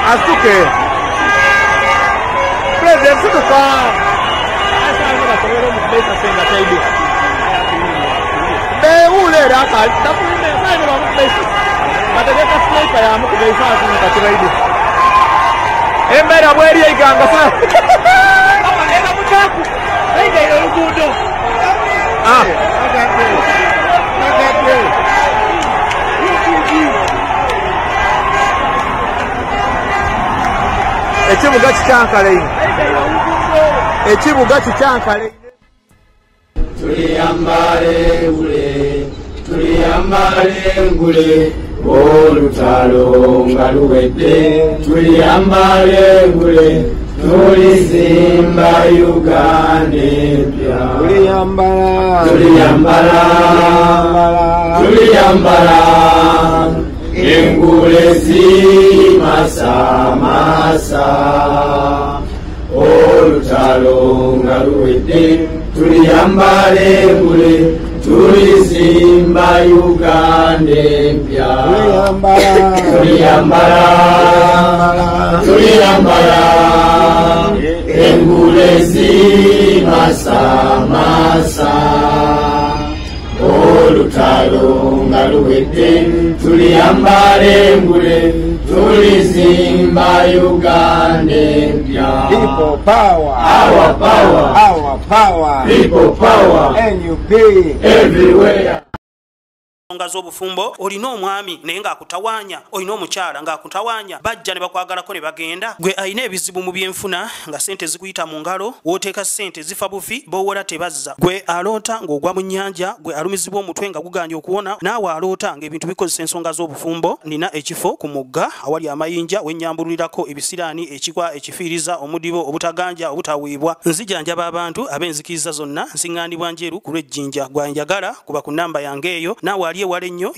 Asuke president suka asa nga tawero mu place senga taidu be ule raka takuine sana mu place bataka sniper ya mu kubeisa sana taidu emera bweri Iganga sana ena mutaku ende yo lugudo ekibuga kikyankale ekibuga kikyankale tuliyambale ngule olutalo nga luwedde tuliyambale ngule tulizimba Uganda epya tuliyambala engule zimasamasa olutalo nga luwedde tuliyambala engule tulizimba Uganda empya tuliyambala engule zimasamasa olutalo nga luwedde tuliyambala engule tulizimba Uganda empya. People power, our power, our power, people power, NUP everywhere. Nga z'obufumbo olina omwami naye ng'akutawanya, olina omukyala ng'akutawanya, bajja ne bakwagalako ne bagenda. Gwe alina ebizibu mu byenfuna nga sente zikuyita mu ngalo, w'oteeka sente zifa bufi b'owola tebazza. Gwe aloota ng'ogwa mu nnyanja, gwe alumizibwa omutwe nga guganja okuwona, naawe aloota ng'ebintu bikozesa ensonga z'obufumbo. Nina ekifo ku mugga awali amayinja wennyambulirako ebisiraani, ekikwa, ekifiiriza, omudibo, obutaganja, obutaweebwa. Nzijanjaba abantu ab'enzikiriza zonna, nsiŋŋaanibwa njeru ku lw'ejjinja. Gwanjagala kuba ku nnamba yange eyo, naawe ali ewala ennyo